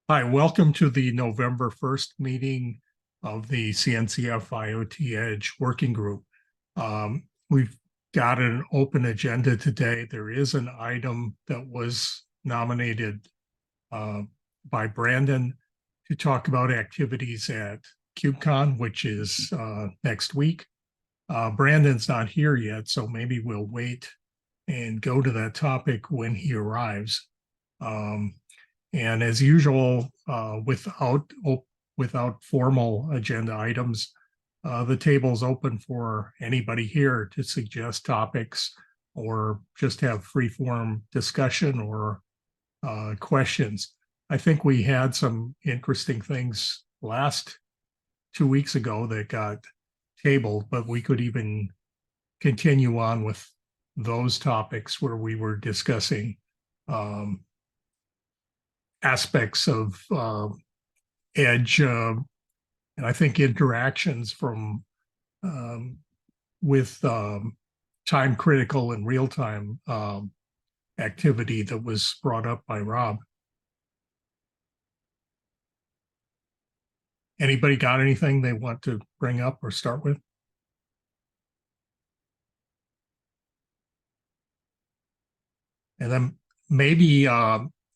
Hi, welcome to the November 1st meeting of the CNCF IoT Edge Working Group. We've got an open agenda today. There is an item that was nominated by Brandon to talk about activities at KubeCon, which is next week. Brandon's not here yet, so maybe we'll wait and go to that topic when he arrives. And as usual, without formal agenda items, the table is open for anybody here to suggest topics or just have free-form discussion or questions. I think we had some interesting things last 2 weeks ago that got tabled, but we could even continue on with those topics where we were discussing aspects of Edge, and I think interactions from with time critical and real time activity that was brought up by Rob. Anybody got anything they want to bring up or start with? And then maybe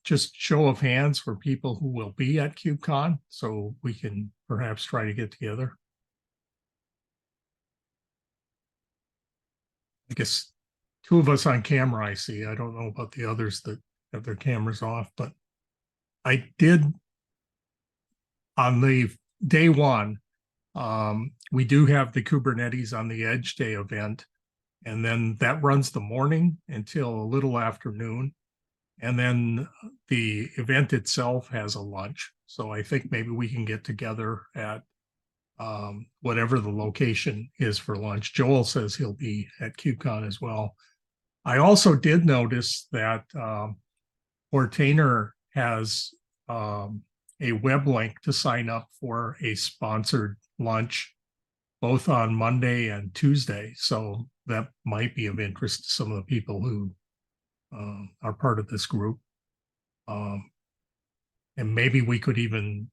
just show of hands for people who will be at KubeCon, so we can perhaps try to get together. I guess two of us on camera I see. I don't know about the others that have their cameras off, but I did on the day one, we do have the Kubernetes on the Edge Day event, and then that runs the morning until a little afternoon. And then the event itself has a lunch. So I think maybe we can get together at whatever the location is for lunch. Joel says he'll be at KubeCon as well. I also did notice that Portainer has a web link to sign up for a sponsored lunch, both on Monday and Tuesday. So that might be of interest to some of the people who are part of this group. And maybe we could even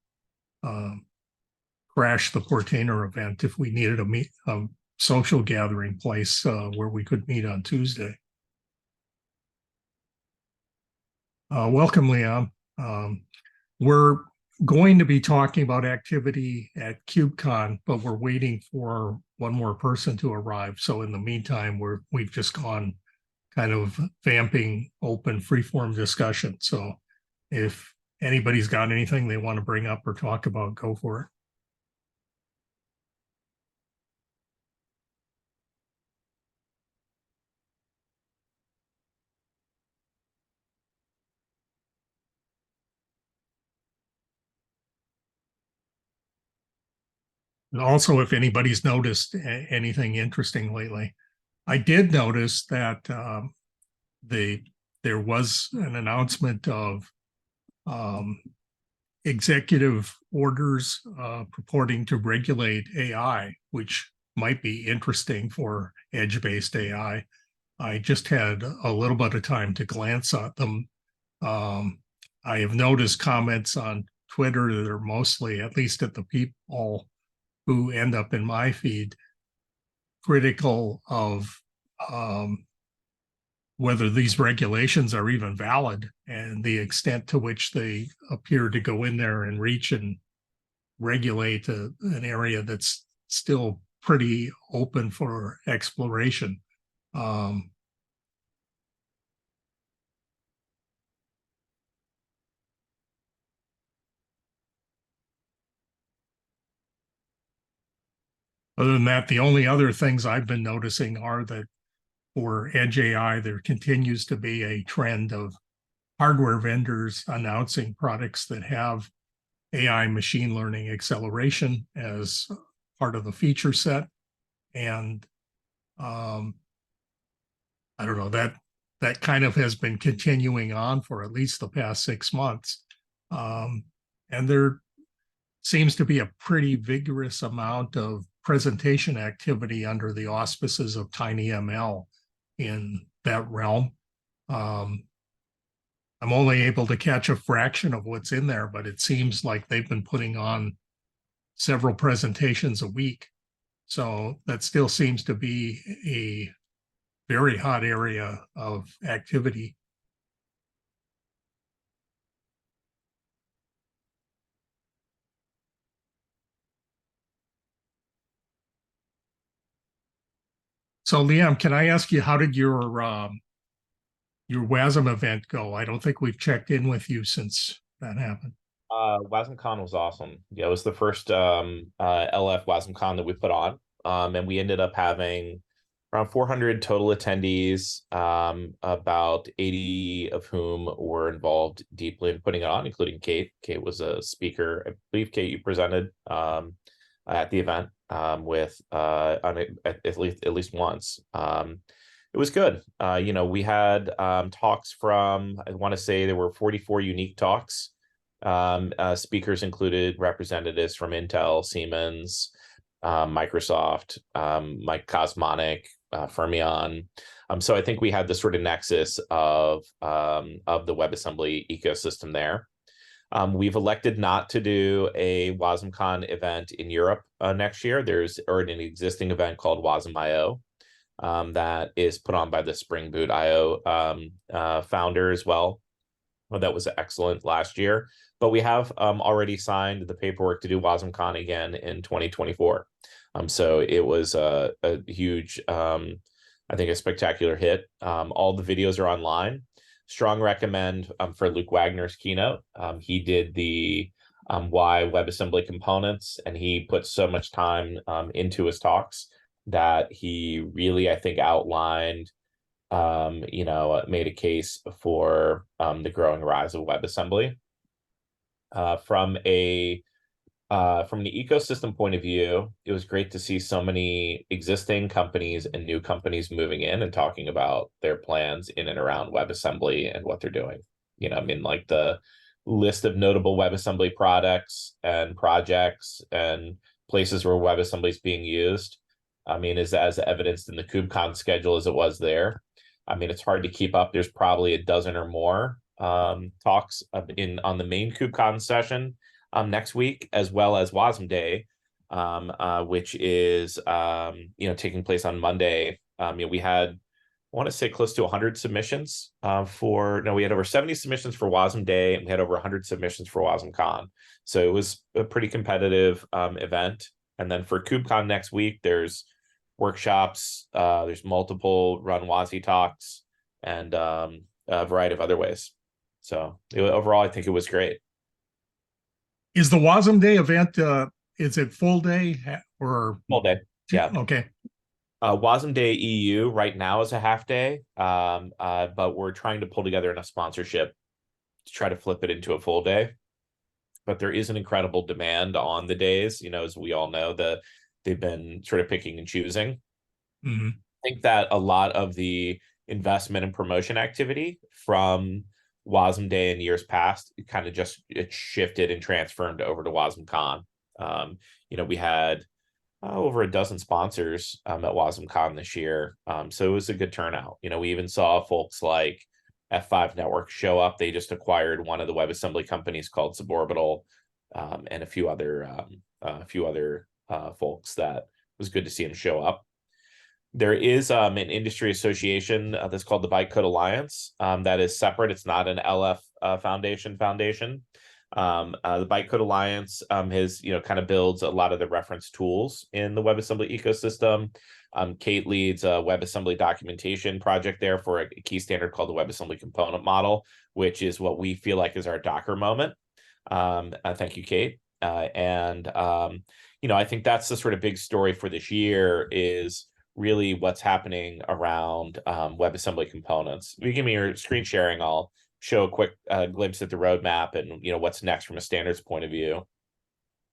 crash the Portainer event if we needed a social gathering place where we could meet on Tuesday. Welcome, Leon. We're going to be talking about activity at KubeCon, but we're waiting for one more person to arrive. So in the meantime, we've just gone kind of vamping open freeform discussion. So if anybody's got anything they want to bring up or talk about, go for it. And also, if anybody's noticed anything interesting lately, I did notice that there was an announcement of executive orders purporting to regulate AI, which might be interesting for edge-based AI. I just had a little bit of time to glance at them. I have noticed comments on Twitter that are mostly, at least at the people who end up in my feed, critical of whether these regulations are even valid and the extent to which they appear to go in there and reach and regulate an area that's still pretty open for exploration. Other than that, the only other things I've been noticing are that for Edge AI, there continues to be a trend of hardware vendors announcing products that have AI machine learning acceleration as part of the feature set. And I don't know, that kind of has been continuing on for at least the past 6 months. And there seems to be a pretty vigorous amount of presentation activity under the auspices of TinyML in that realm. I'm I'm only able to catch a fraction of what's in there, but it seems like they've been putting on several presentations a week. So that still seems to be a very hot area of activity. So Liam, can I ask you, how did your WASM event go? I don't think we've checked in with you since that happened. WasmCon was awesome. Yeah, it was the first LF WasmCon that we put on. And we ended up having around 400 total attendees, about 80 of whom were involved deeply in putting it on, including Kate. Kate was a speaker. I believe, Kate, you presented at the event with on it, at least once. It was good. We had talks from, I want to say there were 44 unique talks. Speakers included representatives from Intel, Siemens, Microsoft, Mike Cosmonic, Fermion. So I think we had the sort of nexus of the WebAssembly ecosystem there. We've elected not to do a WasmCon event in Europe next year. There's already an existing event called Wasm IO that is put on by the Spring Boot IO founder as well. Well, that was excellent last year, but we have already signed the paperwork to do WasmCon again in 2024. So it was a huge, I think, a spectacular hit. All the videos are online. Strong recommend for Luke Wagner's keynote. He did the why WebAssembly components, and he put so much time into his talks that he really, I think, outlined made a case for the growing rise of WebAssembly. From the ecosystem point of view, it was great to see so many existing companies and new companies moving in and talking about their plans in and around WebAssembly and what they're doing. Like the list of notable WebAssembly products and projects and places where WebAssembly is being used, is as evidenced in the KubeCon schedule as it was there. It's hard to keep up. There's probably a dozen or more talks on the main KubeCon session next week, as well as Wasm Day, which is taking place on Monday. We had, I want to say, close to 100 submissions we had over 70 submissions for Wasm Day, and we had over 100 submissions for WasmCon. So it was a pretty competitive event. And then for KubeCon next week, there's workshops, there's multiple run WASI talks, and a variety of other ways. So overall, I think it was great. Is the WASM Day event, is it full day or Full day? Yeah. Okay. WASM Day EU right now is a half day, but we're trying to pull together enough sponsorship to try to flip it into a full day. But there is an incredible demand on the days. As we all know, they've been sort of picking and choosing. Mm-hmm. I think that a lot of the investment and promotion activity from Wasm Day in years past kind of just shifted and transferred over to WasmCon. We had over a dozen sponsors at WasmCon this year, so it was a good turnout. We even saw folks like F5 Network show up. They just acquired one of the WebAssembly companies called Suborbital, and a few other folks that was good to see them show up. There is an industry association that's called the Bytecode Alliance that is separate. It's not an LF foundation. The Bytecode Alliance has kind of builds a lot of the reference tools in the WebAssembly ecosystem. Kate leads a WebAssembly documentation project there for a key standard called the WebAssembly component model, which is what we feel like is our Docker moment. Thank you, Kate. I think that's the sort of big story for this year is really what's happening around WebAssembly components. If you give me your screen sharing, I'll show a quick glimpse at the roadmap and what's next from a standards point of view.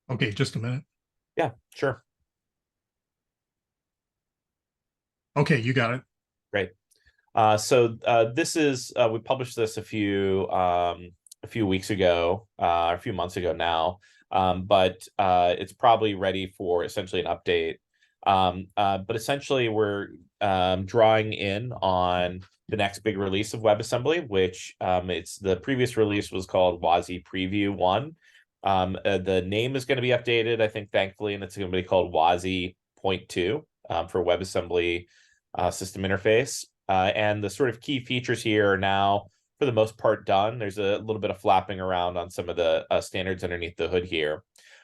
Okay, just a minute. Yeah, sure. Okay, you got it. Great. So this is we published this a few weeks ago, a few months ago now, but it's probably ready for essentially an update. But essentially, we're drawing in on the next big release of WebAssembly, which it's the previous release was called WASI Preview 1. The name is going to be updated, I think, thankfully, and it's going to be called WASI Point 2 for WebAssembly system interface. And the sort of key features here are now, for the most part, done. There's a little bit of flapping around on some of the standards underneath the hood here.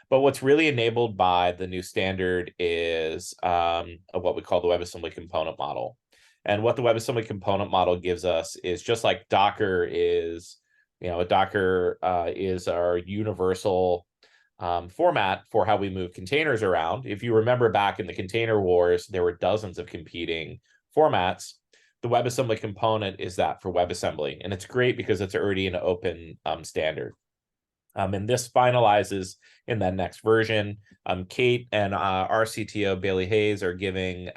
But what's really enabled by the new standard is what we call the WebAssembly component model. And what the WebAssembly component model gives us is, just like Docker is, Docker is our universal format for how we move containers around. If you remember back in the container wars, there were dozens of competing formats. The WebAssembly component is that for WebAssembly, and it's great because it's already an open standard. And this finalizes in that next version. Kate and our CTO, Bailey Hayes, are giving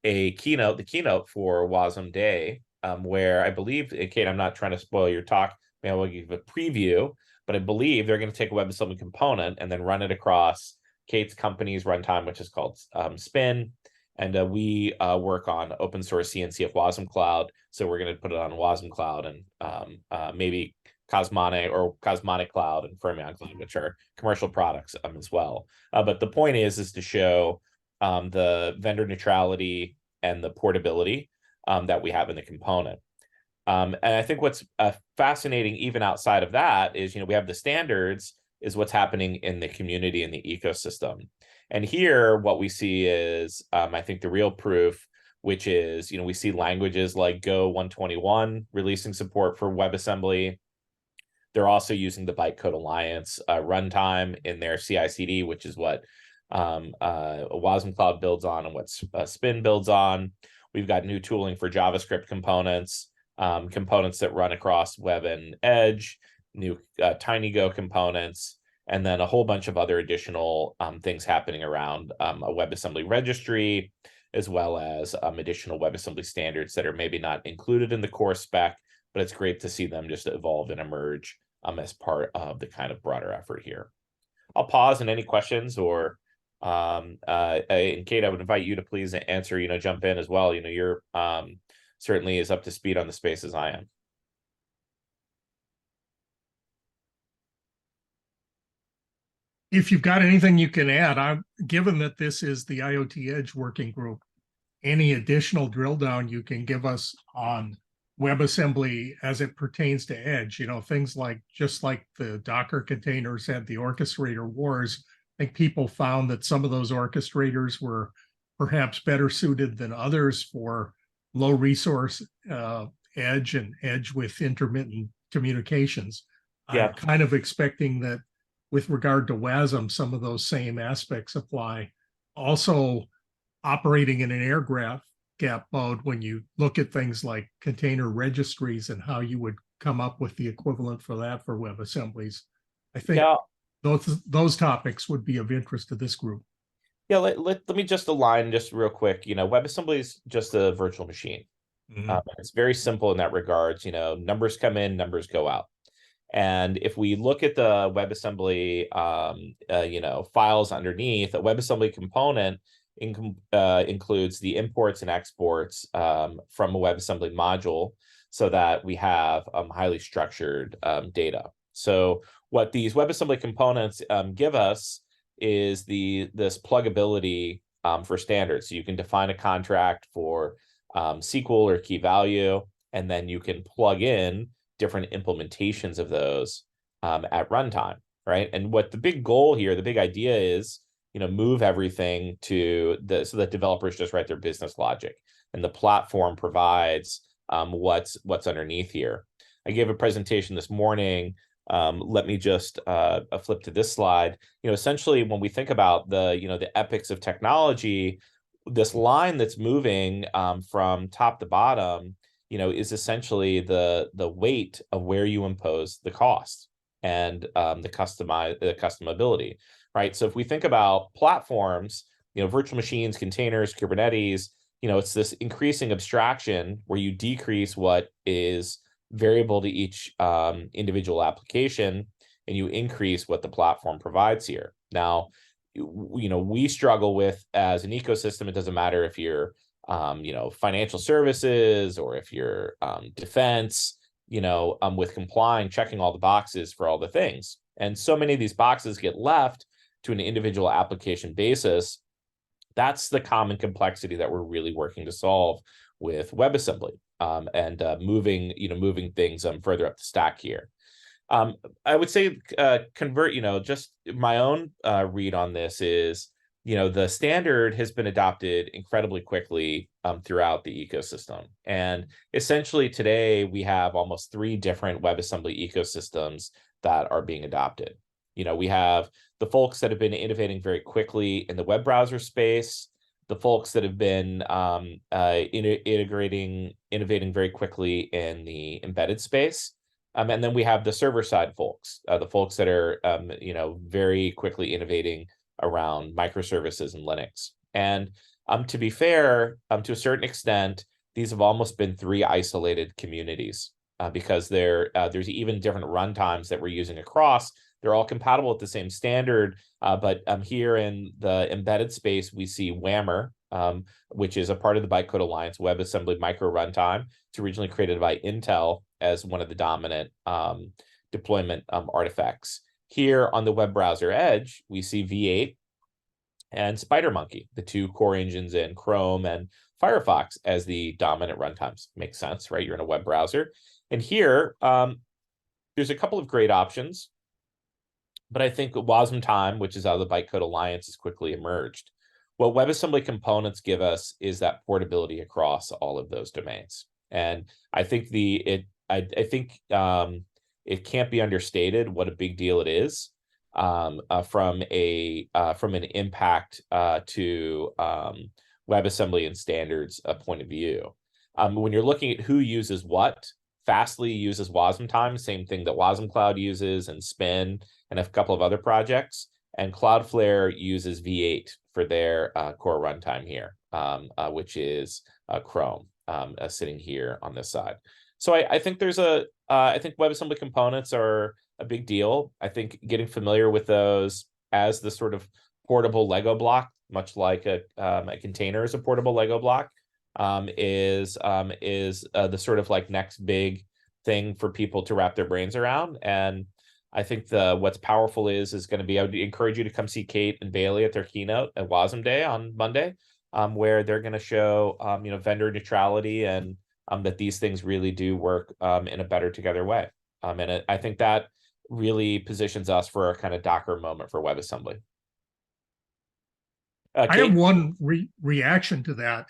the keynote for Wasm Day, where I believe, Kate, I'm not trying to spoil your talk, maybe I will give a preview, but I believe they're going to take a WebAssembly component and then run it across Kate's company's runtime, which is called Spin. And we work on open source CNCF Wasm Cloud. So we're going to put it on Wasm Cloud and maybe Cosmonic Cloud and Fermion Cloud, which are commercial products as well. But the point is to show the vendor neutrality and the portability that we have in the component. And I think what's fascinating, even outside of that, is, we have the standards, is what's happening in the community and the ecosystem. And here, what we see is, I think, the real proof, which is, we see languages like Go 121 releasing support for WebAssembly. They're also using the Bytecode Alliance runtime in their CI/CD, which is what Wasm Cloud builds on and what Spin builds on. We've got new tooling for JavaScript components, components that run across Web and Edge, new TinyGo components, and then a whole bunch of other additional things happening around a WebAssembly registry, as well as additional WebAssembly standards that are maybe not included in the core spec, but it's great to see them just evolve and emerge as part of the kind of broader effort here. I'll pause, and any questions, or and Kate, I would invite you to please answer, jump in as well. You're certainly as up to speed on the space as I am. If you've got anything you can add, given that this is the IoT Edge working group, any additional drill down you can give us on WebAssembly as it pertains to Edge, things like, just like the Docker containers had the orchestrator wars, I think people found that some of those orchestrators were perhaps better suited than others for low resource Edge and Edge with intermittent communications. Yeah. I'm kind of expecting that with regard to Wasm, some of those same aspects apply. Also, operating in an air gap mode, when you look at things like container registries and how you would come up with the equivalent for that for WebAssemblies, I think those topics would be of interest to this group. Yeah, let me just align just real quick. WebAssembly is just a virtual machine. Mm-hmm. It's very simple in that regards. Numbers come in, numbers go out. And if we look at the WebAssembly, files underneath, a WebAssembly component includes the imports and exports from a WebAssembly module, so that we have highly structured data. So what these WebAssembly components give us is this pluggability for standards. So you can define a contract for SQL or key value, and then you can plug in different implementations of those at runtime, right? And what the big goal here, the big idea is, move everything to so that developers just write their business logic, and the platform provides what's underneath here. I gave a presentation this morning. Let me just flip to this slide. Essentially, when we think about the epics of technology, this line that's moving from top to bottom, is essentially the weight of where you impose the cost and the customability, right? So if we think about platforms, virtual machines, containers, Kubernetes, it's this increasing abstraction where you decrease what is variable to each individual application, and you increase what the platform provides here. Now, we struggle with, as an ecosystem, it doesn't matter if you're financial services, or if you're defense, with complying, checking all the boxes for all the things. And so many of these boxes get left to an individual application basis. That's the common complexity that we're really working to solve with WebAssembly, and moving things further up the stack here. I would say convert, just my own read on this is, the standard has been adopted incredibly quickly throughout the ecosystem. And essentially today we have almost 3 different WebAssembly ecosystems that are being adopted. We have the folks that have been innovating very quickly in the web browser space, the folks that have been innovating very quickly in the embedded space. And then we have the server side folks, the folks that are, very quickly innovating around microservices and Linux. And to be fair, to a certain extent, these have almost been 3 isolated communities, because there's even different runtimes that we're using across. They're all compatible with the same standard, but here in the embedded space, we see Whammer, which is a part of the Bytecode Alliance WebAssembly micro runtime. It's originally created by Intel as one of the dominant deployment artifacts. Here on the web browser edge, we see V8 and SpiderMonkey, the 2 core engines in Chrome and Firefox, as the dominant runtimes. Makes sense, right? You're in a web browser. And here, there's a couple of great options, but I think Wasm Time, which is out of the Bytecode Alliance, has quickly emerged. What WebAssembly components give us is that portability across all of those domains. And I think it can't be understated what a big deal it is from an impact to WebAssembly and standards point of view. When you're looking at who uses what, Fastly uses Wasm Time, same thing that Wasm Cloud uses, and Spin, and a couple of other projects. And Cloudflare uses V8 for their core runtime here, which is Chrome, sitting here on this side. So I think I think WebAssembly components are a big deal. I think getting familiar with those as the sort of portable Lego block, much like a container is a portable Lego block, is the sort of like next big thing for people to wrap their brains around. And I think what's powerful is going to be, I would encourage you to come see Kate and Bailey at their keynote at Wasm Day on Monday, where they're going to show vendor neutrality, and that these things really do work in a better together way. And I think that really positions us for a kind of Docker moment for WebAssembly. I have one reaction to that.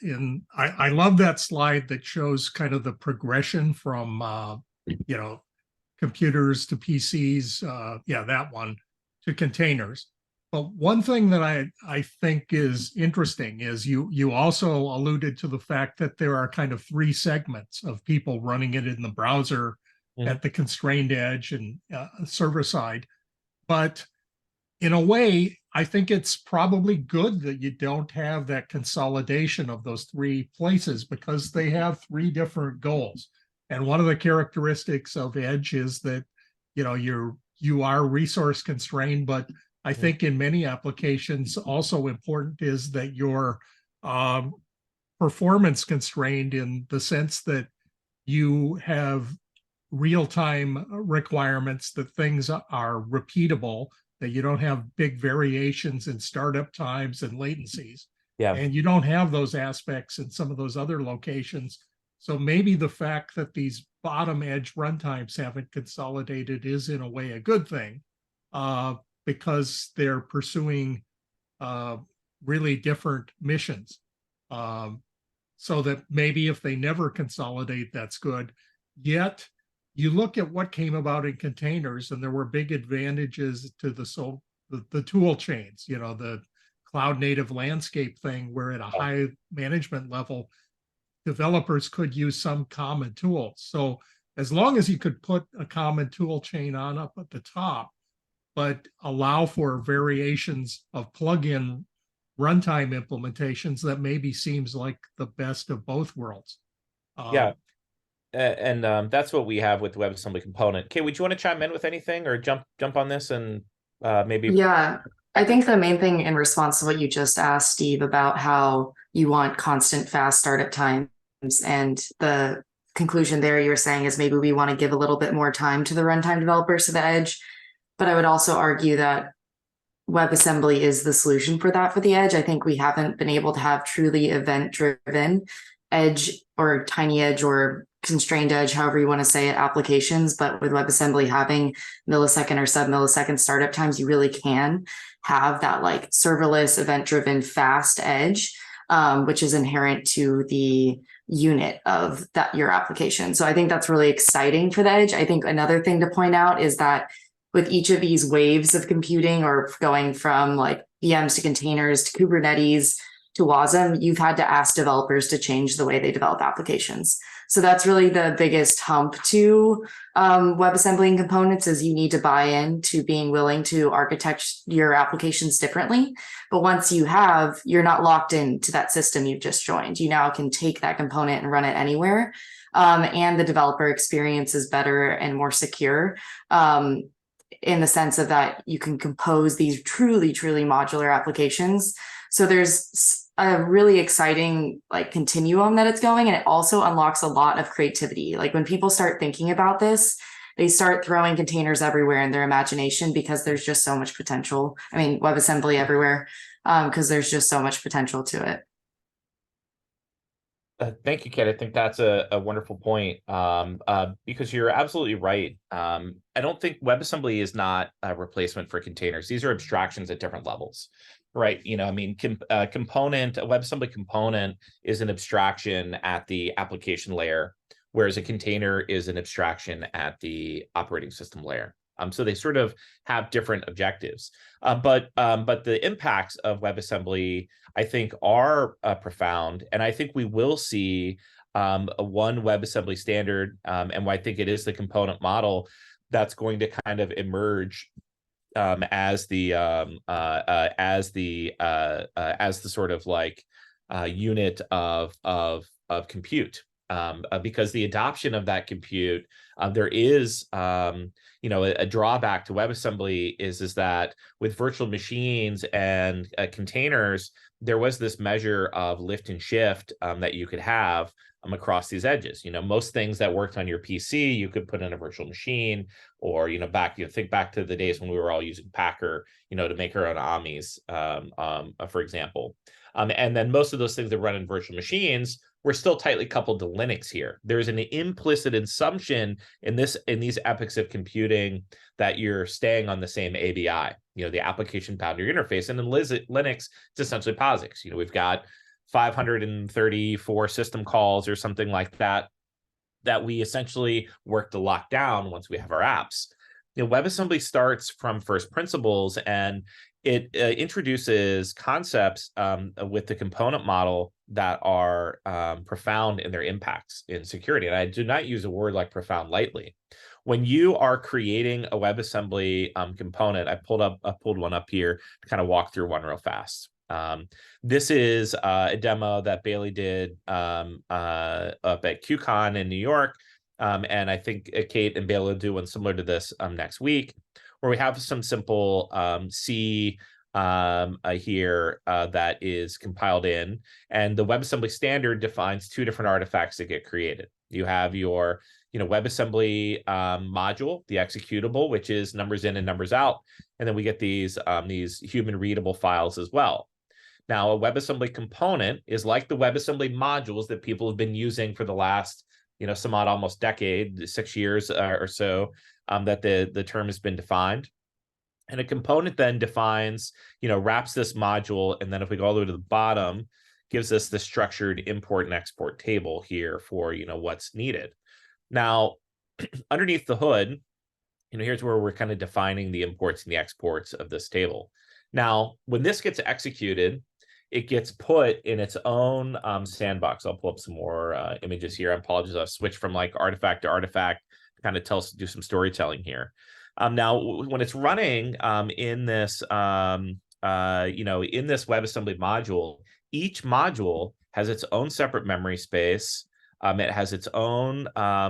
I love that slide that shows kind of the progression from computers to PCs. That one, to containers. But one thing that I think is interesting is you also alluded to the fact that there are kind of 3 segments of people running it in the browser at the constrained edge and server side. But in a way, I think it's probably good that you don't have that consolidation of those 3 places, because they have 3 different goals. And one of the characteristics of Edge is that you are resource constrained, but I think in many applications also important is that you're performance constrained, in the sense that you have real-time requirements, that things are repeatable, that you don't have big variations in startup times and latencies. Yeah. And you don't have those aspects in some of those other locations. So maybe the fact that these bottom edge runtimes haven't consolidated is in a way a good thing, because they're pursuing really different missions. So that maybe if they never consolidate, that's good. Yet you look at what came about in containers, and there were big advantages to the tool chains, the cloud native landscape thing, where at a high management level, developers could use some common tools. So as long as you could put a common tool chain on up at the top, but allow for variations of plugin runtime implementations, that maybe seems like the best of both worlds. And that's what we have with the WebAssembly component. Kate, would you want to chime in with anything, or jump on this and maybe? Yeah, I think the main thing in response to what you just asked, Steve, about how you want constant fast startup times, and the conclusion there you were saying is maybe we want to give a little bit more time to the runtime developers to the edge. But I would also argue that WebAssembly is the solution for that for the edge. I think we haven't been able to have truly event-driven edge or tiny edge or constrained edge, however you want to say it, applications. But with WebAssembly having millisecond or sub-millisecond startup times, you really can have that like serverless, event-driven, fast edge, which is inherent to the unit of that your application. So I think that's really exciting for the edge. I think another thing to point out is that with each of these waves of computing, or going from like VMs to containers to Kubernetes to Wasm, you've had to ask developers to change the way they develop applications. So that's really the biggest hump to WebAssembly and components, is you need to buy in to being willing to architect your applications differently. But once you have, you're not locked into that system you've just joined. You now can take that component and run it anywhere. And the developer experience is better and more secure. In the sense of that you can compose these truly modular applications. So there's a really exciting like continuum that it's going, and it also unlocks a lot of creativity. Like when people start thinking about this, they start throwing containers everywhere in their imagination because there's just so much potential. I mean, WebAssembly everywhere, because there's just so much potential to it. Thank you, Kate. I think that's a wonderful point, because you're absolutely right. I don't think WebAssembly is not a replacement for containers. These are abstractions at different levels, right? You know, I mean, a WebAssembly component is an abstraction at the application layer, whereas a container is an abstraction at the operating system layer. So they sort of have different objectives, but the impacts of WebAssembly, I think, are profound, and I think we will see a one WebAssembly standard, and I think it is the component model that's going to kind of emerge as the sort of like unit of compute, because the adoption of that compute, there is you know, a drawback to WebAssembly is that with virtual machines and containers, there was this measure of lift and shift that you could have across these edges. You know, most things that worked on your PC, you could put in a virtual machine, or, you know, think back to the days when we were all using Packer, you know, to make our own AMIs, for example. And then most of those things that run in virtual machines, we're still tightly coupled to Linux here. There's an implicit assumption in these epochs of computing that you're staying on the same ABI, you know, the application boundary interface. And in Linux, it's essentially POSIX. You know, we've got 534 system calls or something like that we essentially work to lock down once we have our apps. You know, WebAssembly starts from first principles, and it introduces concepts with the component model that are profound in their impacts in security. And I do not use a word like profound lightly. When you are creating a WebAssembly component, I pulled one up here to kind of walk through one real fast. This is a demo that Bailey did up at QCon in New York. And I think Kate and Bailey will do one similar to this next week, where we have some simple C here that is compiled in. And the WebAssembly standard defines two different artifacts that get created. You have your, you know, WebAssembly module, the executable, which is numbers in and numbers out. And then we get these human readable files as well. Now, a WebAssembly component is like the WebAssembly modules that people have been using for the last, you know, some odd almost decade, 6 years or so, that the term has been defined. And a component then defines, you know, wraps this module, and then if we go all the way to the bottom, gives us the structured import and export table here for, you know, what's needed. Now, underneath the hood, you know, here's where we're kind of defining the imports and the exports of this table. Now, when this gets executed, it gets put in its own sandbox. I'll pull up some more images here. I apologize. I've switched from like artifact to artifact to kind of do some storytelling here. Now, when it's running in this, you know, in this WebAssembly module, each module has its own separate memory space. It has its own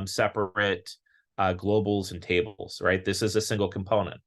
separate globals and tables, right? This is a single component.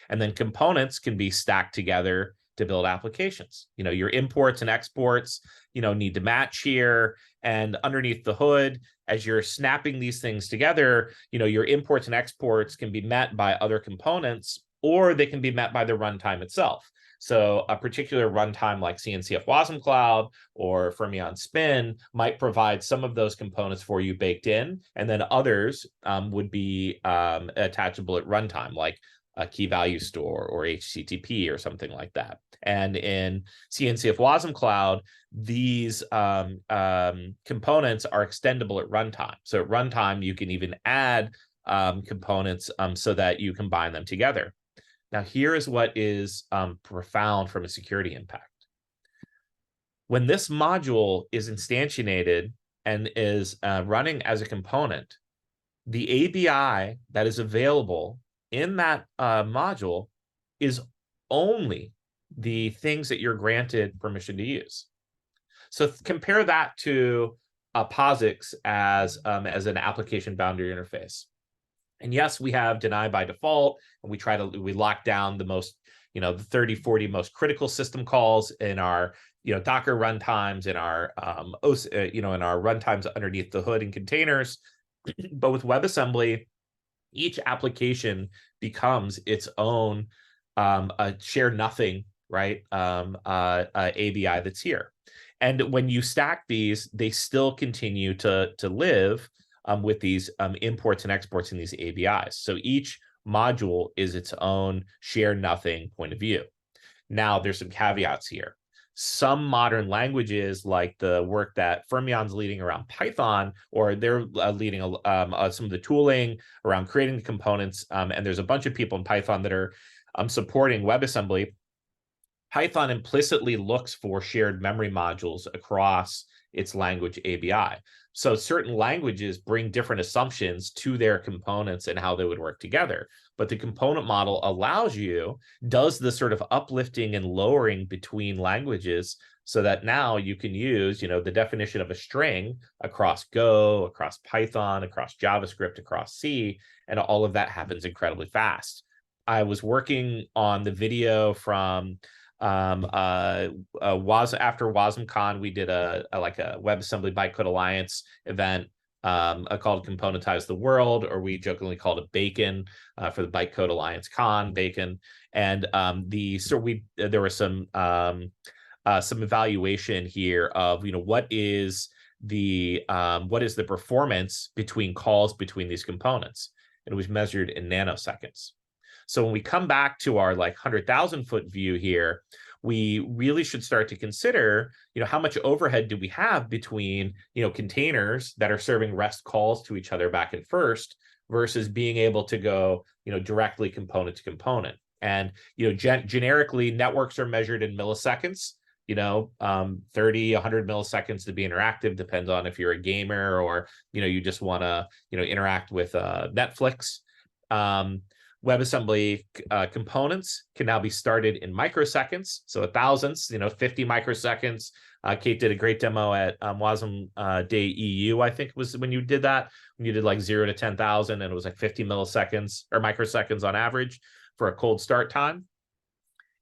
And then components can be stacked together to build applications. Your imports and exports, need to match here. And underneath the hood, as you're snapping these things together, your imports and exports can be met by other components, or they can be met by the runtime itself. So a particular runtime like CNCF Wasm Cloud or Fermyon Spin might provide some of those components for you baked in, and then others would be attachable at runtime, like a key value store or HTTP or something like that. And in CNCF Wasm Cloud, these components are extendable at runtime. So at runtime, you can even add components so that you combine them together. Now, here is what is profound from a security impact. When this module is instantiated and is running as a component, the ABI that is available in that module is only the things that you're granted permission to use. So compare that to POSIX as an application boundary interface. And yes, we have deny by default, and we lock down the most, the 30, 40 most critical system calls in our, Docker runtimes, in our, in our runtimes underneath the hood and containers. But with WebAssembly, each application becomes its own a shared nothing, right? ABI that's here. And when you stack these, they still continue to live with these imports and exports in these ABIs. So each module is its own shared nothing point of view. Now, there's some caveats here. Some modern languages, like the work that Fermyon's leading around Python, or they're leading some of the tooling around creating the components, and there's a bunch of people in Python that are supporting WebAssembly. Python implicitly looks for shared memory modules across its language ABI. So certain languages bring different assumptions to their components and how they would work together. But the component model does the sort of uplifting and lowering between languages so that now you can use, the definition of a string across Go, across Python, across JavaScript, across C, and all of that happens incredibly fast. I was working on the video from after WasmCon, we did a WebAssembly Bytecode Alliance event called Componentize the World, or we jokingly called it Bacon for the Bytecode Alliance Con, Bacon. And there was some evaluation here of what is the performance between calls between these components, and it was measured in nanoseconds. So when we come back to our 100,000 foot view here, we really should start to consider, how much overhead do we have between, containers that are serving REST calls to each other back and first versus being able to go, directly component to component. And, generically, networks are measured in milliseconds. 30, 100 milliseconds to be interactive, depends on if you're a gamer or, you just want to, interact with Netflix. WebAssembly components can now be started in microseconds, so thousandths, 50 microseconds. Kate did a great demo at Wasm Day EU, I think was when you did that, when you did 0 to 10,000, and it was 50 milliseconds or microseconds on average for a cold start time.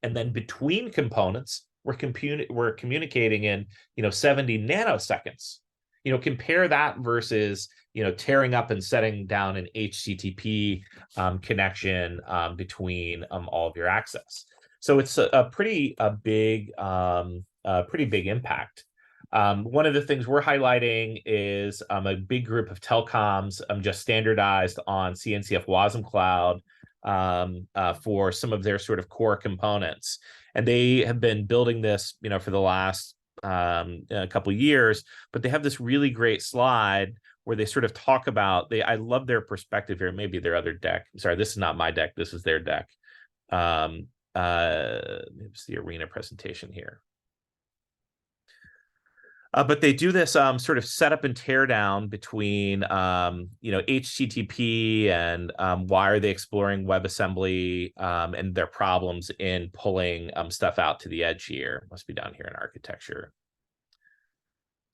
And then between components, we're communicating in 70 nanoseconds. Compare that versus tearing up and setting down an HTTP connection between all of your access. So it's a pretty big impact. One of the things we're highlighting is a big group of telecoms just standardized on CNCF Wasm Cloud for some of their sort of core components, and they have been building this, for the last a couple of years. But they have this really great slide where they sort of talk about, I love their perspective here. Maybe their other deck. Sorry, this is not my deck. This is their deck. It's the arena presentation here. But they do this sort of setup and tear down between, HTTP and why are they exploring WebAssembly and their problems in pulling stuff out to the edge here. Must be down here in architecture.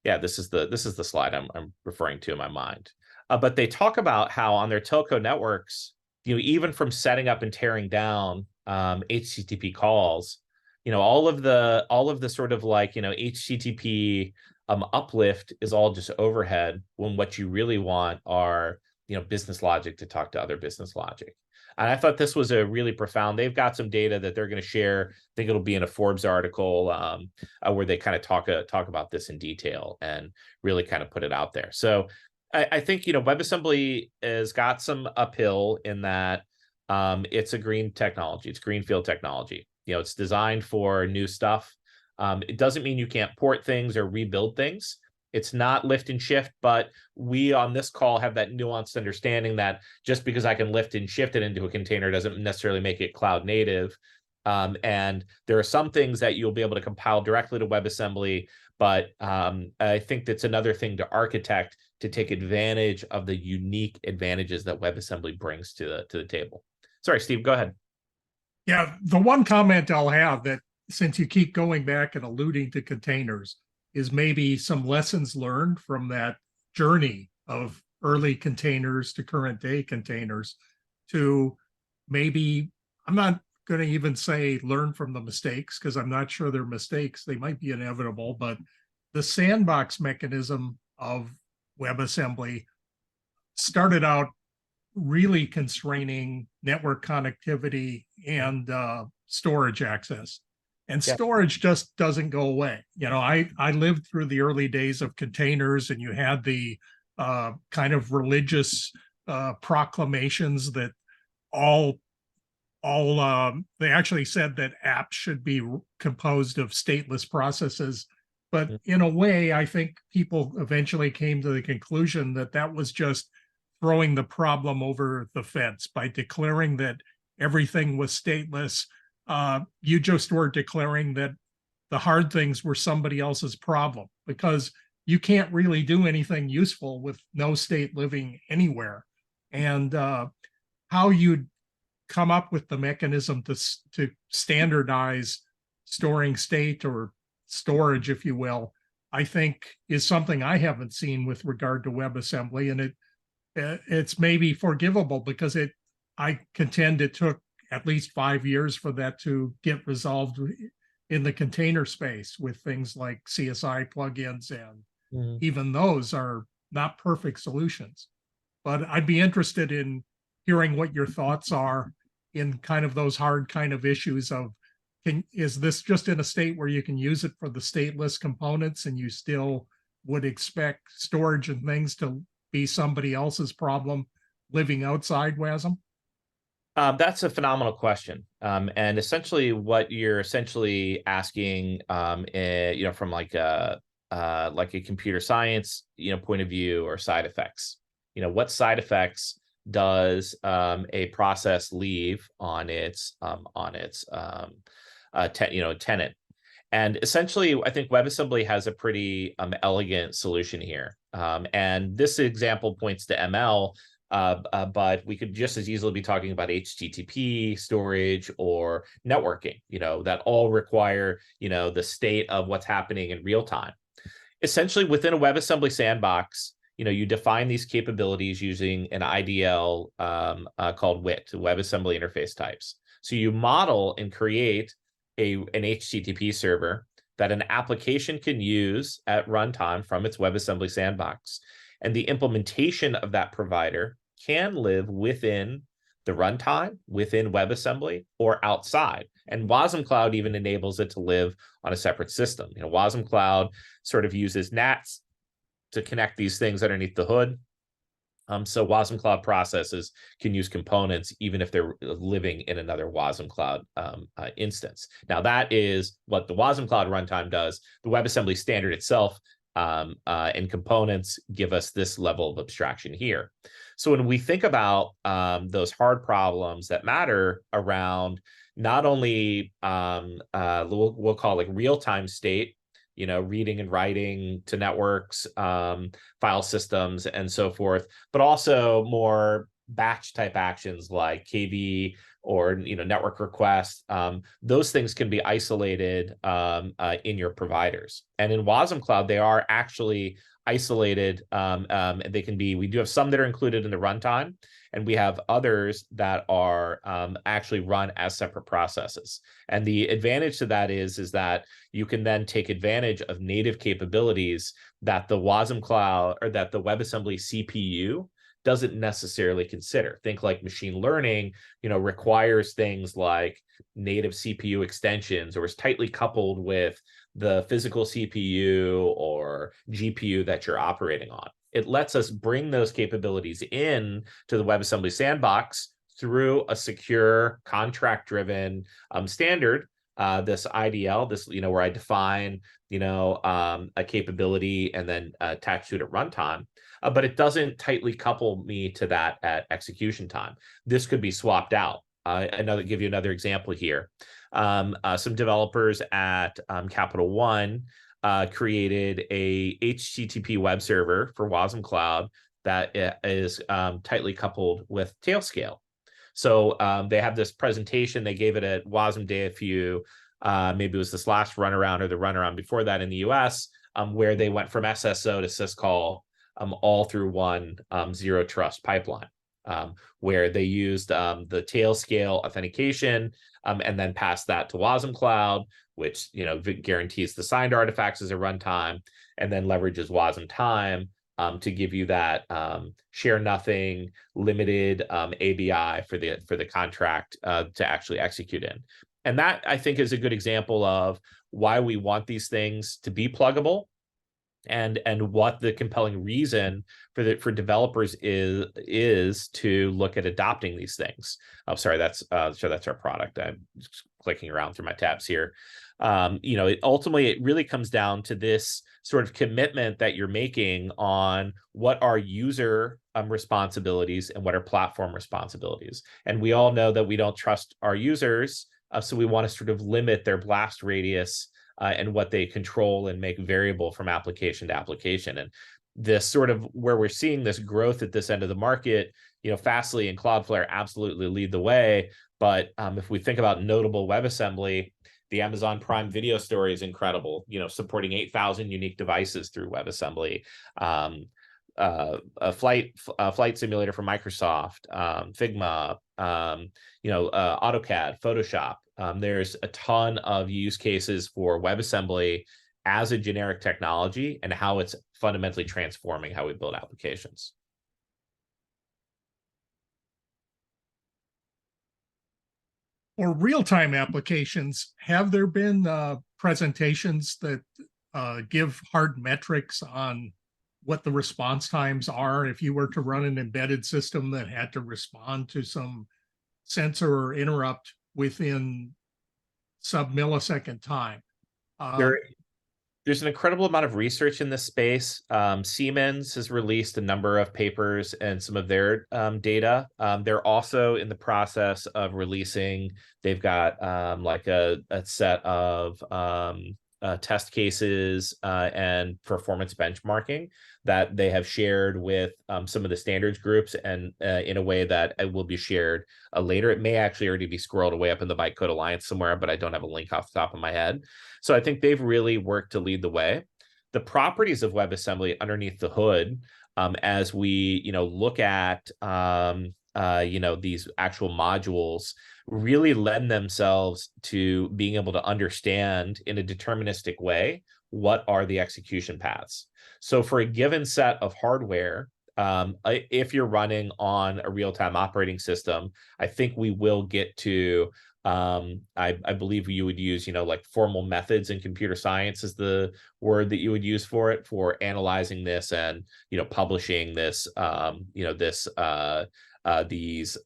Yeah, this is the slide I'm referring to in my mind. But they talk about how on their telco networks, even from setting up and tearing down HTTP calls, all of the sort of like, HTTP uplift is all just overhead, when what you really want are, business logic to talk to other business logic. And I thought this was a really profound. They've got some data that they're going to share. I think it'll be in a Forbes article where they kind of talk about this in detail and really kind of put it out there. So I think, WebAssembly has got some uphill in that it's a green technology. It's greenfield technology. It's designed for new stuff. It doesn't mean you can't port things or rebuild things. It's not lift and shift, but we on this call have that nuanced understanding that just because I can lift and shift it into a container doesn't necessarily make it cloud native. And there are some things that you'll be able to compile directly to WebAssembly, but I think that's another thing to architect to take advantage of the unique advantages that WebAssembly brings to the table. Sorry, Steve, go ahead. Yeah, the one comment I'll have, that since you keep going back and alluding to containers, is maybe some lessons learned from that journey of early containers to current day containers, to maybe, I'm not going to even say learn from the mistakes, because I'm not sure they're mistakes. They might be inevitable, but the sandbox mechanism of WebAssembly started out really constraining network connectivity and storage access. And storage just doesn't go away. I lived through the early days of containers, and you had the kind of religious proclamations that they actually said that apps should be composed of stateless processes. But in a way, I think people eventually came to the conclusion that that was just throwing the problem over the fence by declaring that everything was stateless. You just were declaring that the hard things were somebody else's problem, because you can't really do anything useful with no state living anywhere. And how you'd come up with the mechanism to standardize storing state, or storage, if you will, I think is something I haven't seen with regard to WebAssembly. And it's maybe forgivable, because I contend it took at least 5 years for that to get resolved in the container space with things like CSI plugins, and even those are not perfect solutions. But I'd be interested in hearing what your thoughts are in kind of those hard kind of issues of, is this just in a state where you can use it for the stateless components, and you still would expect storage and things to be somebody else's problem living outside WASM? That's a phenomenal question. And essentially what you're asking, from like a computer science, point of view, or side effects. What side effects does a process leave on its tenant? And essentially, I think WebAssembly has a pretty elegant solution here. And this example points to ML, but we could just as easily be talking about HTTP storage or networking, that all require, the state of what's happening in real time. Essentially, within a WebAssembly sandbox, you define these capabilities using an IDL called WIT, WebAssembly Interface Types. So you model and create an HTTP server that an application can use at runtime from its WebAssembly sandbox. And the implementation of that provider can live within the runtime, within WebAssembly, or outside. And Wasm Cloud even enables it to live on a separate system. Wasm Cloud sort of uses NATs to connect these things underneath the hood. So Wasm Cloud processes can use components even if they're living in another Wasm Cloud instance. Now, that is what the Wasm Cloud runtime does. The WebAssembly standard itself and components give us this level of abstraction here. So when we think about those hard problems that matter around not only we'll call it like real-time state, reading and writing to networks, file systems, and so forth, but also more batch type actions like KV or network requests. Those things can be isolated in your providers. And in Wasm Cloud, they are actually isolated, and they can be, we do have some that are included in the runtime, and we have others that are actually run as separate processes. And the advantage to that is that you can then take advantage of native capabilities that the Wasm cloud or that the WebAssembly CPU doesn't necessarily consider. Think like machine learning, requires things like native CPU extensions, or is tightly coupled with the physical CPU or GPU that you're operating on. It lets us bring those capabilities in to the WebAssembly sandbox through a secure contract-driven standard, this IDL, this, where I define, a capability and then attach to it at runtime. But it doesn't tightly couple me to that at execution time. This could be swapped out. Give you another example here. Some developers at Capital One created a HTTP web server for Wasm Cloud that is tightly coupled with Tailscale. So they have this presentation. They gave it at Wasm Day maybe it was this last runaround or the runaround before that in the US, where they went from SSO to syscall all through one zero trust pipeline, where they used the Tailscale authentication and then passed that to Wasm Cloud, which guarantees the signed artifacts as a runtime, and then leverages Wasm time to give you that share nothing limited ABI for the contract to actually execute in. And that, I think, is a good example of why we want these things to be pluggable, and what the compelling reason for developers is to look at adopting these things. I'm sorry, that's our product. I'm just clicking around through my tabs here. Ultimately, it really comes down to this sort of commitment that you're making on what are user responsibilities and what are platform responsibilities. And we all know that we don't trust our users, so we want to sort of limit their blast radius and what they control and make variable from application to application. And this sort of where we're seeing this growth at this end of the market, Fastly and Cloudflare absolutely lead the way. But if we think about notable WebAssembly, the Amazon Prime Video Store is incredible, supporting 8,000 unique devices through WebAssembly. A flight simulator from Microsoft, Figma, AutoCAD, Photoshop. There's a ton of use cases for WebAssembly as a generic technology and how it's fundamentally transforming how we build applications. For real-time applications, have there been presentations that give hard metrics on what the response times are if you were to run an embedded system that had to respond to some sensor or interrupt within sub-millisecond time? There's an incredible amount of research in this space. Siemens has released a number of papers and some of their data. They're also in the process of releasing, they've got like a set of test cases and performance benchmarking that they have shared with some of the standards groups, and in a way that it will be shared later. It may actually already be squirreled away up in the Bytecode Alliance somewhere, but I don't have a link off the top of my head. So I think they've really worked to lead the way. The properties of WebAssembly underneath the hood, as we look at these actual modules, really lend themselves to being able to understand in a deterministic way what are the execution paths. So for a given set of hardware, if you're running on a real-time operating system, I think we will get to I believe you would use, like formal methods in computer science is the word that you would use for it, for analyzing this and, publishing this, these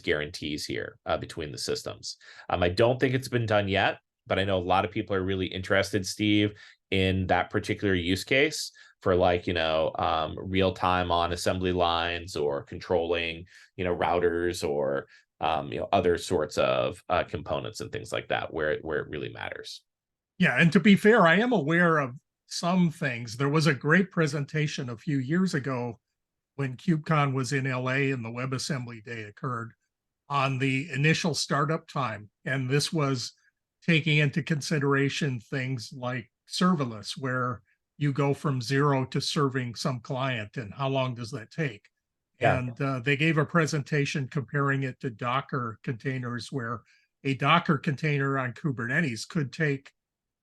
guarantees here between the systems. I don't think it's been done yet, but I know a lot of people are really interested, Steve, in that particular use case for real-time on assembly lines or controlling, routers or other sorts of components and things like that, where it really matters. Yeah, and to be fair, I am aware of some things. There was a great presentation a few years ago when KubeCon was in LA and the WebAssembly Day occurred on the initial startup time. And this was taking into consideration things like serverless, where you go from zero to serving some client, and how long does that take? Yeah. And they gave a presentation comparing it to Docker containers, where a Docker container on Kubernetes could take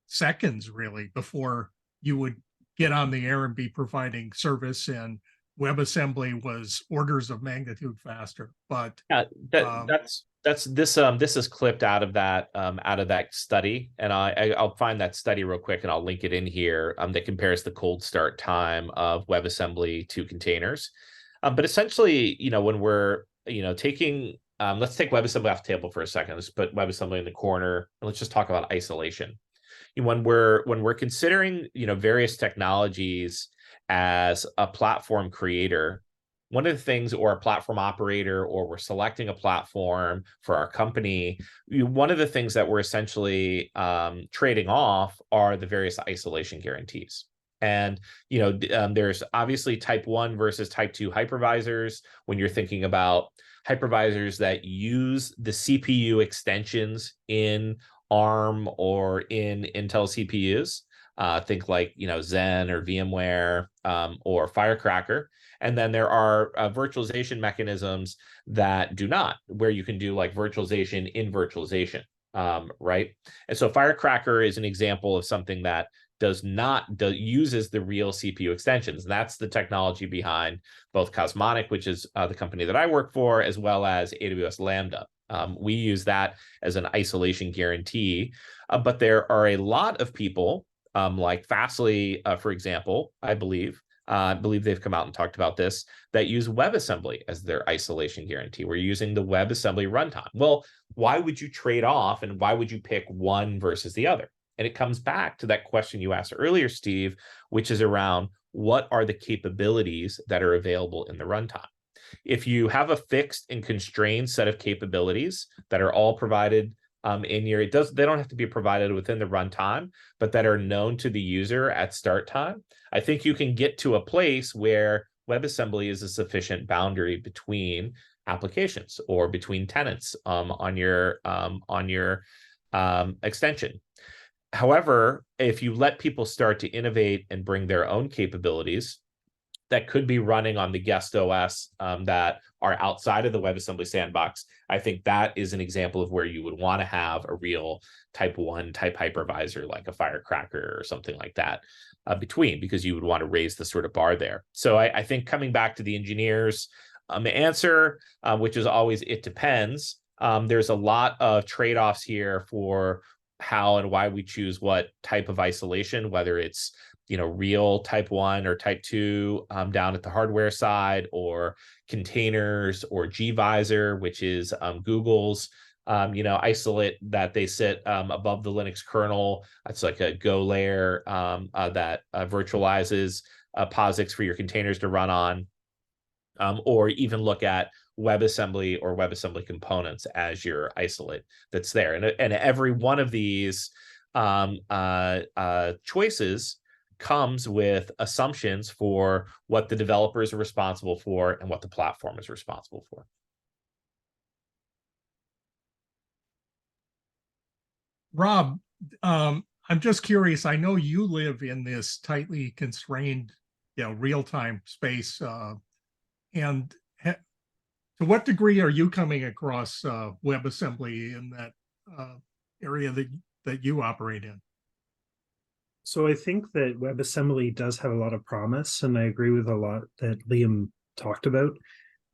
seconds really before you would get on the air and be providing service, and WebAssembly was orders of magnitude faster. But Yeah, this is clipped out of that study, and I'll find that study real quick and I'll link it in here. That compares the cold start time of WebAssembly to containers. But essentially, when we're taking let's take WebAssembly off the table for a second. Let's put WebAssembly in the corner and let's just talk about isolation. When we're considering various technologies as a platform creator, one of the things, or a platform operator, or we're selecting a platform for our company, one of the things that we're essentially trading off are the various isolation guarantees. And there's obviously type 1 versus type 2 hypervisors. When you're thinking about hypervisors that use the CPU extensions in ARM or in Intel CPUs, think like Zen or VMware or Firecracker. And then there are virtualization mechanisms that do not, where you can do like virtualization in virtualization, right? And so Firecracker is an example of something that uses the real CPU extensions. And that's the technology behind both Cosmonic, which is the company that I work for, as well as AWS Lambda. We use that as an isolation guarantee, but there are a lot of people like Fastly, for example, I believe they've come out and talked about this, that use WebAssembly as their isolation guarantee. We're using the WebAssembly runtime. Well, why would you trade off, and why would you pick one versus the other? And it comes back to that question you asked earlier, Steve, which is around what are the capabilities that are available in the runtime. If you have a fixed and constrained set of capabilities that are all provided they don't have to be provided within the runtime, but that are known to the user at start time, I think you can get to a place where WebAssembly is a sufficient boundary between applications or between tenants on your extension. However, if you let people start to innovate and bring their own capabilities that could be running on the guest OS that are outside of the WebAssembly sandbox, I think that is an example of where you would want to have a real type 1 type hypervisor like a Firecracker or something like that between, because you would want to raise the sort of bar there. So I think coming back to the engineers' answer, which is always it depends, there's a lot of trade-offs here for how and why we choose what type of isolation, whether it's real type 1 or type 2 down at the hardware side, or containers, or gvisor, which is Google's isolate that they sit above the Linux kernel. It's like a Go layer that virtualizes POSIX for your containers to run on, or even look at WebAssembly or WebAssembly components as your isolate that's there. And every one of these choices comes with assumptions for what the developers are responsible for and what the platform is responsible for. Rob, I'm just curious. I know you live in this tightly constrained, real-time space, and to what degree are you coming across WebAssembly in that area that you operate in? So I think that WebAssembly does have a lot of promise, and I agree with a lot that Liam talked about.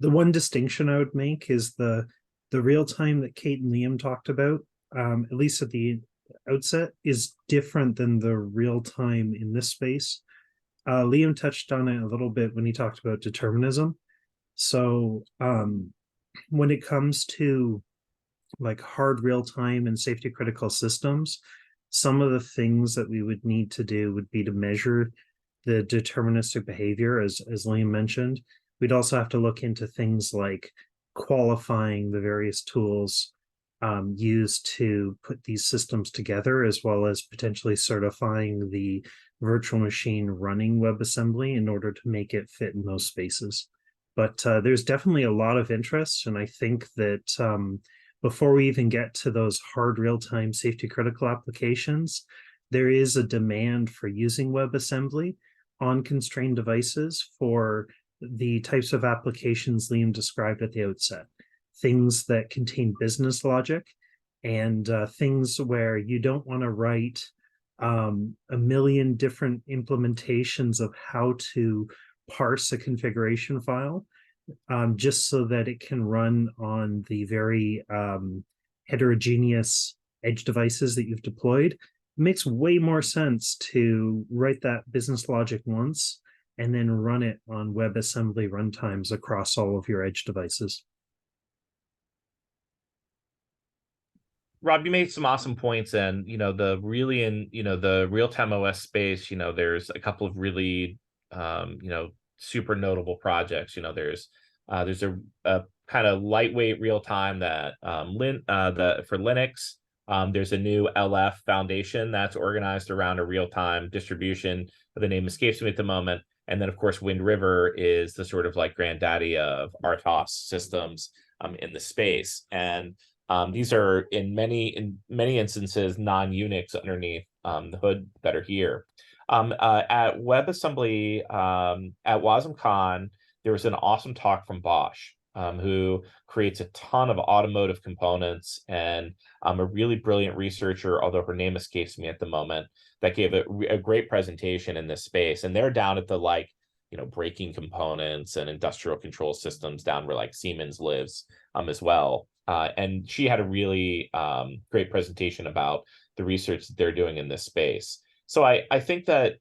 The one distinction I would make is the real time that Kate and Liam talked about, at least at the outset, is different than the real time in this space. Liam touched on it a little bit when he talked about determinism. So when it comes to like hard real time and safety critical systems, some of the things that we would need to do would be to measure the deterministic behavior, as Liam mentioned. We'd also have to look into things like qualifying the various tools used to put these systems together, as well as potentially certifying the virtual machine running WebAssembly in order to make it fit in those spaces. But there's definitely a lot of interest, and I think that before we even get to those hard real-time safety critical applications, there is a demand for using WebAssembly on constrained devices for the types of applications Liam described at the outset. Things that contain business logic and things where you don't want to write a million different implementations of how to parse a configuration file, just so that it can run on the very heterogeneous edge devices that you've deployed. It makes way more sense to write that business logic once and then run it on WebAssembly runtimes across all of your edge devices. Rob, you made some awesome points, and the real-time OS space, there's a couple of really super notable projects. There's a kind of lightweight real-time that for Linux. There's a new LF foundation that's organized around a real-time distribution. The name escapes me at the moment. And then, of course, Wind River is the sort of like granddaddy of RTOS systems in the space. And these are in many instances non-Unix underneath the hood that are here. At WebAssembly, at WasmCon, there was an awesome talk from Bosch, who creates a ton of automotive components, and a really brilliant researcher, although her name escapes me at the moment, that gave a great presentation in this space. And they're down at the braking components and industrial control systems down where like Siemens lives as well. And she had a really great presentation about the research that they're doing in this space. So I think that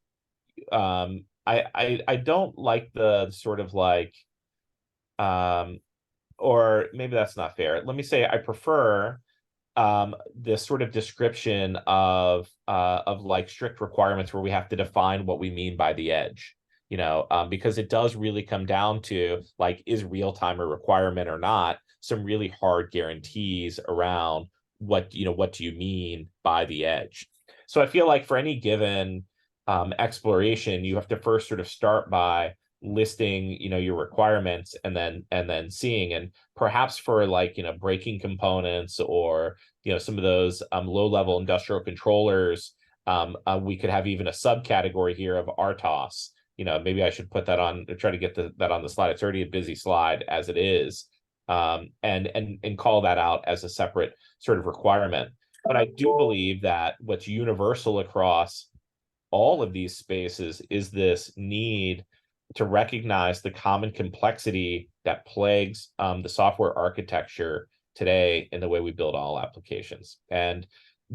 I don't like the sort of like, or maybe that's not fair. Let me say I prefer this sort of description of like strict requirements where we have to define what we mean by the edge, because it does really come down to like, is real time a requirement or not? Some really hard guarantees around what do you mean by the edge. So I feel like for any given exploration, you have to first sort of start by listing your requirements and then seeing, and perhaps for like braking components or some of those low-level industrial controllers, we could have even a subcategory here of RTOS. Maybe I should put that on, try to get that on the slide. It's already a busy slide as it is, and call that out as a separate sort of requirement. But I do believe that what's universal across all of these spaces is this need to recognize the common complexity that plagues the software architecture today in the way we build all applications. And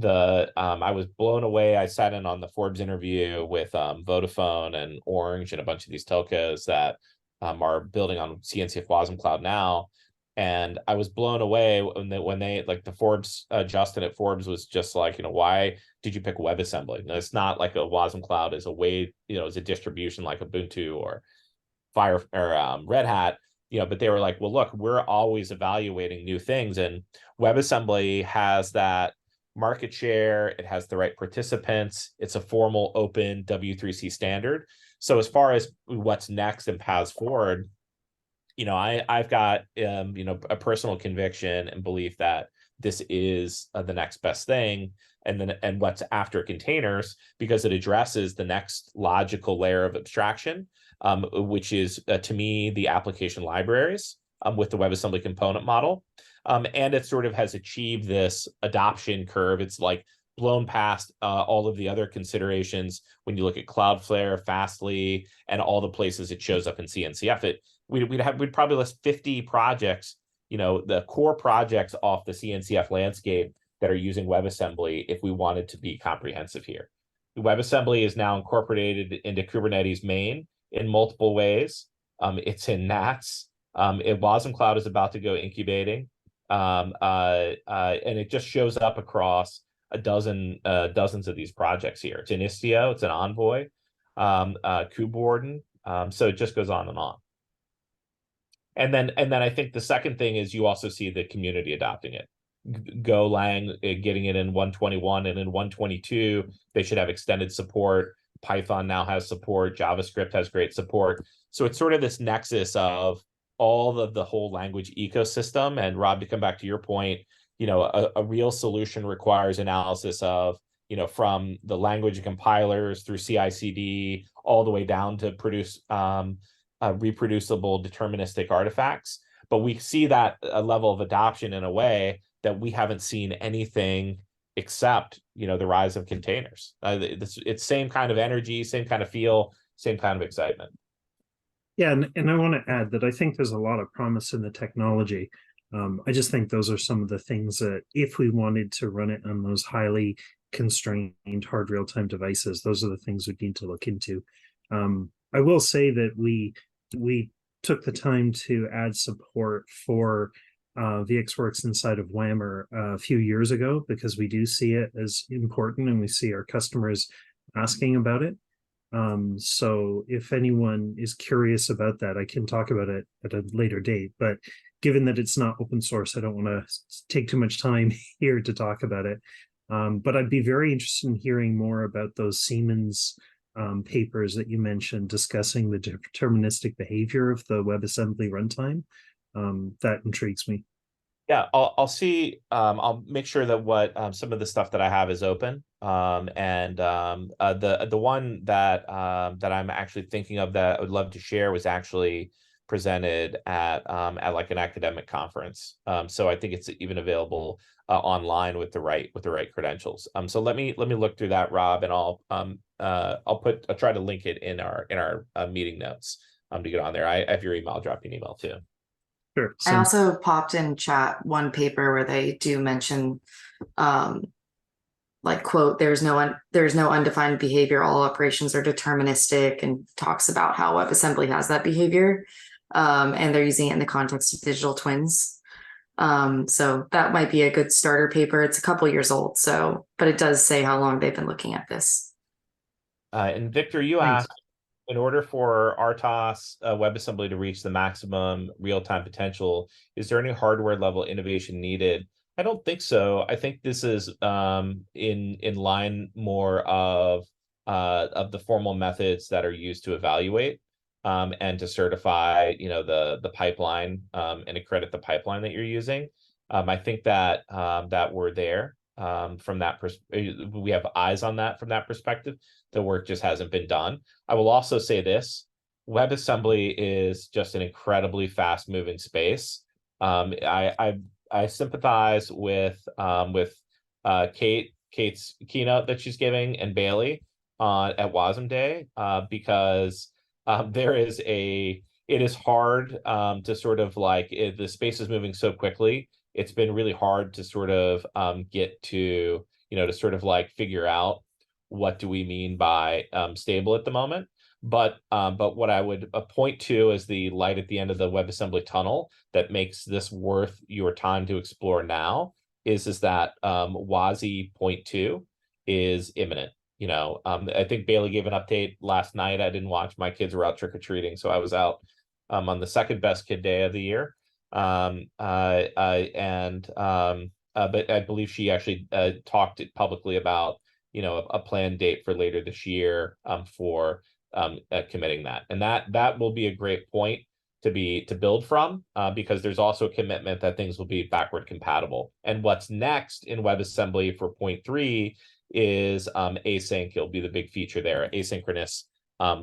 I was blown away. I sat in on the Forbes interview with Vodafone and Orange and a bunch of these telcos that are building on CNCF Wasm Cloud now. And I was blown away when they like the Forbes, Justin at Forbes was just like, why did you pick WebAssembly? Now, it's not like a Wasm Cloud is a way, is a distribution like Ubuntu or Fire or Red Hat, but they were like, well, look, we're always evaluating new things, and WebAssembly has that market share. It has the right participants. It's a formal open W3C standard. So as far as what's next and paths forward, I've got a personal conviction and belief that this is the next best thing, and what's after containers, because it addresses the next logical layer of abstraction, which is to me the application libraries with the WebAssembly component model, and it sort of has achieved this adoption curve. It's like blown past all of the other considerations when you look at Cloudflare, Fastly, and all the places it shows up in CNCF. We'd probably list 50 projects, the core projects off the CNCF landscape that are using WebAssembly if we wanted to be comprehensive here. WebAssembly is now incorporated into Kubernetes main in multiple ways. It's in NATS. Wasm Cloud is about to go incubating. And it just shows up across dozens of these projects here. It's in Istio, it's an Envoy, Kubernetes. So it just goes on and on. And then I think the second thing is you also see the community adopting it. Golang getting it in 121, and in 122 they should have extended support. Python now has support. JavaScript has great support. So it's sort of this nexus of all of the whole language ecosystem. And Rob, to come back to your point, a real solution requires analysis of from the language compilers through CI/CD all the way down to produce reproducible deterministic artifacts. But we see that a level of adoption in a way that we haven't seen anything except, the rise of containers. It's same kind of energy, same kind of feel, same kind of excitement. Yeah, and I want to add that I think there's a lot of promise in the technology. I just think those are some of the things that if we wanted to run it on those highly constrained hard real-time devices, those are the things we need to look into. I will say that we took the time to add support for VxWorks inside of Whammer a few years ago because we do see it as important and we see our customers asking about it. So if anyone is curious about that, I can talk about it at a later date. But given that it's not open source, I don't want to take too much time here to talk about it. But I'd be very interested in hearing more about those Siemens papers that you mentioned discussing the deterministic behavior of the WebAssembly runtime. That intrigues me. Yeah, I'll see. I'll make sure that what some of the stuff that I have is open. And the one that I'm actually thinking of that I would love to share was actually presented at like an academic conference. So I think it's even available online with the right credentials. So let me look through that, Rob, and I'll try to link it in our meeting notes to get on there. I have your email. I'll drop you an email too. Sure. I also popped in chat one paper where they do mention, like, quote, there's no undefined behavior. All operations are deterministic, and talks about how WebAssembly has that behavior. And they're using it in the context of digital twins. So that might be a good starter paper. It's a couple years old, but it does say how long they've been looking at this. And Victor, you asked, in order for RTOS WebAssembly to reach the maximum real-time potential, is there any hardware level innovation needed? I don't think so. I think this is in line more of the formal methods that are used to evaluate and to certify, the pipeline and accredit the pipeline that you're using. I think that that we're there from that perspective. We have eyes on that from that perspective. The work just hasn't been done. I will also say this: WebAssembly is just an incredibly fast-moving space. I sympathize with Kate's keynote that she's giving and Bailey at Wasm Day because it is hard to sort of the space is moving so quickly. It's been really hard to sort of get to, to sort of figure out what do we mean by stable at the moment. But what I would point to as the light at the end of the WebAssembly tunnel that makes this worth your time to explore now is that WASI 0.2 is imminent. I think Bailey gave an update last night. I didn't watch. My kids were out trick-or-treating, so I was out on the second best kid day of the year. But I believe she actually talked publicly about a planned date for later this year for committing that, and that will be a great point to build from because there's also a commitment that things will be backward compatible. And what's next in WebAssembly for 0.3 is async. It'll be the big feature there, asynchronous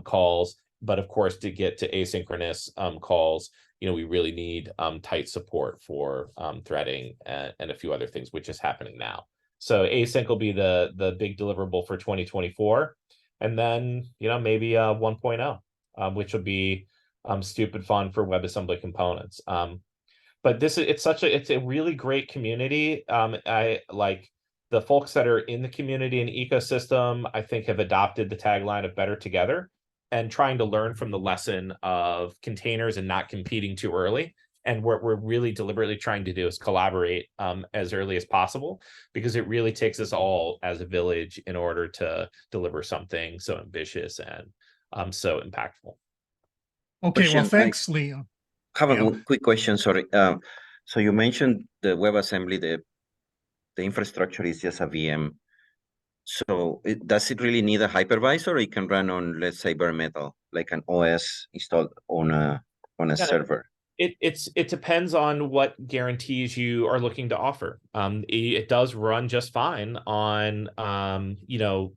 calls. But of course, to get to asynchronous calls, we really need tight support for threading and a few other things, which is happening now. So async will be the big deliverable for 2024, and then maybe 1.0, which will be stupid fun for WebAssembly components. But it's a really great community. I like the folks that are in the community and ecosystem. I think have adopted the tagline of better together, and trying to learn from the lesson of containers and not competing too early. And what we're really deliberately trying to do is collaborate as early as possible, because it really takes us all as a village in order to deliver something so ambitious and so impactful. Okay, well, thanks, Liam. Have a quick question, sorry. So you mentioned the WebAssembly, the infrastructure is just a VM. So does it really need a hypervisor? It can run on, let's say, bare metal, like an OS installed on a server. It depends on what guarantees you are looking to offer. It does run just fine on you know,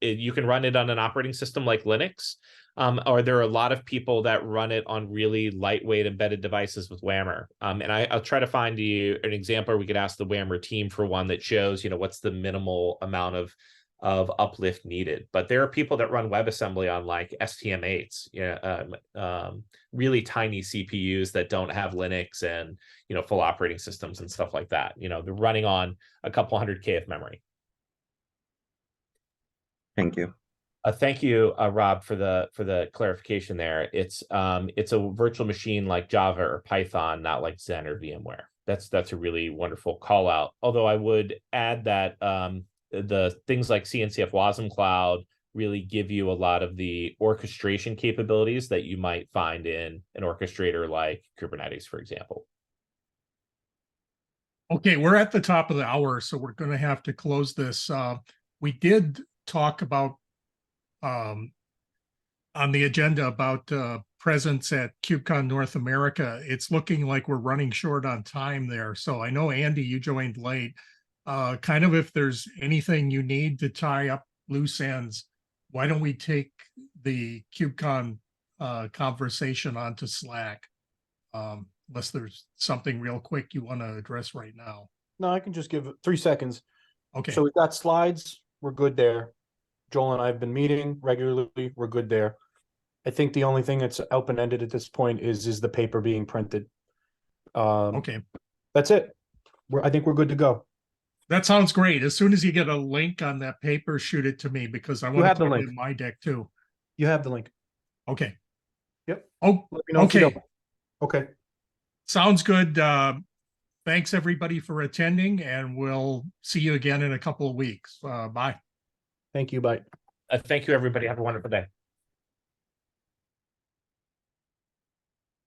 you can run it on an operating system like Linux. Or there are a lot of people that run it on really lightweight embedded devices with Whammer. And I'll try to find you an example, or we could ask the Whammer team for one that shows, you know, what's the minimal amount of uplift needed. But there are people that run WebAssembly on like STM8s, really tiny CPUs that don't have Linux and, you know, full operating systems and stuff like that. You know, they're running on a couple 100K of memory. Thank you. Thank you, Rob, for the clarification there. It's a virtual machine like Java or Python, not like Zen or VMware. That's a really wonderful call out. Although I would add that the things like CNCF Wasm Cloud really give you a lot of the orchestration capabilities that you might find in an orchestrator like Kubernetes, for example. Okay, we're at the top of the hour, so we're going to have to close this. We did talk about on the agenda about presence at KubeCon North America. It's looking like we're running short on time there. So I know, Andy, you joined late. Kind of if there's anything you need to tie up loose ends, why don't we take the KubeCon conversation onto Slack? Unless there's something real quick you want to address right now. No, I can just give 3 seconds. Okay. So we've got slides. We're good there. Joel and I have been meeting regularly. We're good there. I think the only thing that's open-ended at this point is the paper being printed. Okay. That's it. I think we're good to go. That sounds great. As soon as you get a link on that paper, shoot it to me because I want have to the put it link. in my deck too. You have the link. Okay. Yep. Oh, Let me know if you okay. don't. Okay. Sounds good. Thanks everybody for attending, and we'll see you again in a couple of weeks. Bye. Thank you. Bye. Thank you, everybody. Have a wonderful day.